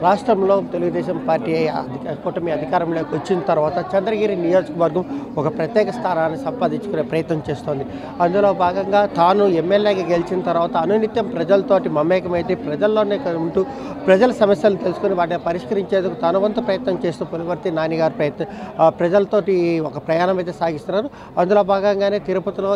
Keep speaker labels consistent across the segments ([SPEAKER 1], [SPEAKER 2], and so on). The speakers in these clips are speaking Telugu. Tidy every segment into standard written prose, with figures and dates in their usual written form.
[SPEAKER 1] రాష్ట్రంలో తెలుగుదేశం పార్టీ కూటమి అధికారంలోకి వచ్చిన తర్వాత చంద్రగిరి నియోజకవర్గం ఒక ప్రత్యేక స్థానాన్ని సంపాదించుకునే ప్రయత్నం చేస్తోంది. అందులో భాగంగా తాను ఎమ్మెల్యేగా గెలిచిన తర్వాత అనునిత్యం ప్రజలతోటి మమేకమైతే ప్రజల్లోనే ఉంటూ ప్రజల సమస్యలు తెలుసుకుని వాటిని పరిష్కరించేందుకు తన వంతు ప్రయత్నం చేస్తూ పులివర్తి నాని గారు ప్రజలతోటి ఒక ప్రయాణం అయితే సాగిస్తున్నారు. అందులో భాగంగానే తిరుపతిలో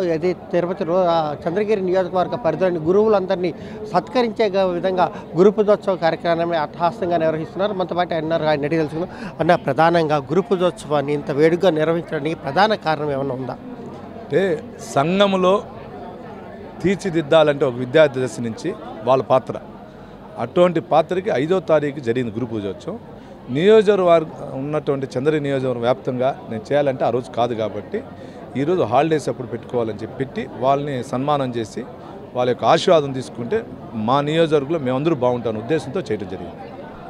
[SPEAKER 1] చంద్రగిరి నియోజకవర్గ పరిధిలోని గురువులందరినీ సత్కరించే విధంగా గురు పూజోత్సవ కార్యక్రమాన్ని అట్టహాసంగా నిర్వహిస్తున్నారు. మనతో పాటు అన్నారు ఆయన అడిగి తెలుసుకున్నాం. అన్న, ప్రధానంగా గురు పూజోత్సవాన్ని ఇంత వేడుకగా నిర్వహించడానికి ప్రధాన కారణం ఏమైనా ఉందా?
[SPEAKER 2] అంటే సంఘములో తీర్చిదిద్దాలంటే ఒక విద్యార్థి దశ నుంచి వాళ్ళ పాత్ర, అటువంటి పాత్రకి 5వ తారీఖు జరిగింది గురు పూజోత్సవం. నియోజకవర్గం ఉన్నటువంటి చంద్రగిరి నియోజకవర్గం వ్యాప్తంగా నేను చేయాలంటే ఆ రోజు కాదు కాబట్టి ఈరోజు హాలిడేస్ అప్పుడు పెట్టుకోవాలని చెప్పి పెట్టి వాళ్ళని సన్మానం చేసి వాళ్ళ యొక్క ఆశీర్వాదం తీసుకుంటే మా నియోజకవర్గంలో మేమందరూ బాగుంటాను ఉద్దేశంతో చేయడం జరిగింది.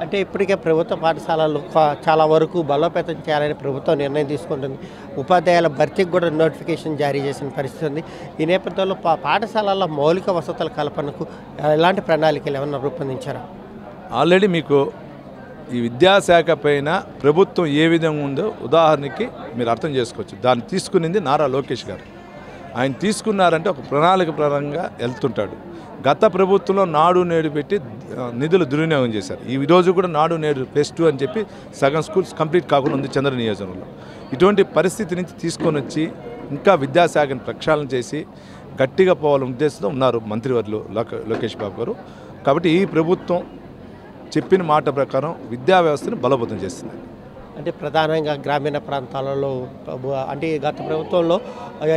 [SPEAKER 1] అంటే ఇప్పటికే ప్రభుత్వ పాఠశాలలు చాలా వరకు బలోపేతం చేయాలని ప్రభుత్వం నిర్ణయం తీసుకుంటుంది. ఉపాధ్యాయుల భర్తీకి కూడా నోటిఫికేషన్ జారీ చేసిన పరిస్థితి ఉంది. ఈ నేపథ్యంలో పాఠశాలల్లో మౌలిక వసతుల కల్పనకు ఎలాంటి ప్రణాళికలు ఏమన్నా రూపొందించారా?
[SPEAKER 2] ఆల్రెడీ మీకు ఈ విద్యాశాఖ పైన ప్రభుత్వం ఏ విధంగా ఉందో ఉదాహరణకి మీరు అర్థం చేసుకోవచ్చు. దాన్ని తీసుకునింది నారా లోకేష్ గారు. ఆయన తీసుకున్నారంటే ఒక ప్రణాళిక పరంగా వెళ్తుంటాడు. గత ప్రభుత్వంలో నాడు నేడు పెట్టి నిధులు దుర్వినియోగం చేశారు. ఈ రోజు కూడా నాడు నేడు +2 అని చెప్పి సగం స్కూల్స్ కంప్లీట్ కాకుండా ఉంది చంద్ర నియోజకవర్గంలో. ఇటువంటి పరిస్థితి నుంచి తీసుకొని వచ్చి ఇంకా విద్యాశాఖను ప్రక్షాళన చేసి గట్టిగా పోవాలనే ఉద్దేశంతో ఉన్నారు మంత్రివర్యులు లోకేష్ బాబు గారు. కాబట్టి ఈ ప్రభుత్వం చెప్పిన మాట ప్రకారం విద్యా వ్యవస్థను బలోపేతం చేస్తుంది.
[SPEAKER 1] అంటే ప్రధానంగా గ్రామీణ ప్రాంతాలలో అంటే గత ప్రభుత్వంలో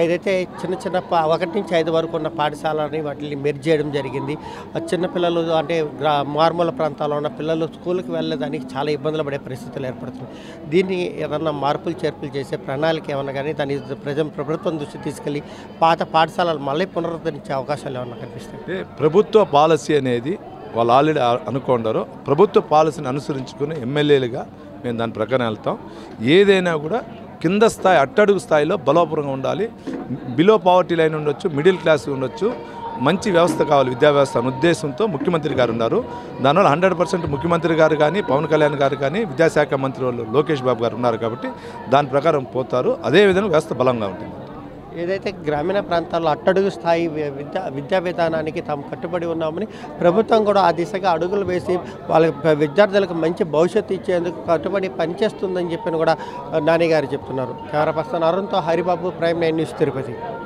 [SPEAKER 1] ఏదైతే చిన్న 1 నుంచి 5 వరకు ఉన్న పాఠశాలని వాటిని మెర్జ్ చేయడం జరిగింది. చిన్నపిల్లలు అంటే మారుమూల ప్రాంతాల్లో ఉన్న పిల్లలు స్కూల్కి వెళ్ళడానికి చాలా ఇబ్బందులు పడే పరిస్థితులు ఏర్పడుతున్నాయి. దీన్ని ఏదన్నా మార్పులు చేర్పులు చేసే ప్రణాళిక ఏమన్నా కానీ దాన్ని ప్రభుత్వం దృష్టి తీసుకెళ్ళి పాత పాఠశాలలు మళ్ళీ పునరుద్ధరించే అవకాశాలు ఏమన్నా కనిపిస్తాయి? ప్రభుత్వ
[SPEAKER 2] పాలసీ అనేది వాళ్ళు ఆల్రెడీ అనుకుంటారు. ప్రభుత్వ పాలసీని అనుసరించుకుని ఎమ్మెల్యేలుగా మేము దాని ప్రకారం వెళ్తాం. ఏదైనా కూడా కింద స్థాయి అట్టడుగు స్థాయిలో బలోపరంగా ఉండాలి. బిలో పావర్టీ లైన్ ఉండొచ్చు, మిడిల్ క్లాస్ ఉండొచ్చు, మంచి వ్యవస్థ కావాలి విద్యా వ్యవస్థ అనే ఉద్దేశంతో ముఖ్యమంత్రి గారు ఉన్నారు. దానివల్ల 100% ముఖ్యమంత్రి గారు కానీ పవన్ కళ్యాణ్ గారు కానీ విద్యాశాఖ మంత్రి వాళ్ళు లోకేష్ బాబు గారు ఉన్నారు కాబట్టి దాని ప్రకారం పోతారు. అదేవిధంగా వ్యవస్థ బలంగా ఉంటుంది.
[SPEAKER 1] ఏదైతే గ్రామీణ ప్రాంతాల్లో అట్టడుగు స్థాయి విద్యా విధానానికి తాము కట్టుబడి ఉన్నామని ప్రభుత్వం కూడా ఆ దిశగా అడుగులు వేసి వాళ్ళ విద్యార్థులకు మంచి భవిష్యత్తు ఇచ్చేందుకు కట్టుబడి పనిచేస్తుందని చెప్పి కూడా నాని గారు చెప్తున్నారు. కెమెరా పర్సన్ అరుణ్తో హరిబాబు, ప్రైమ్ 9 న్యూస్, తిరుపతి.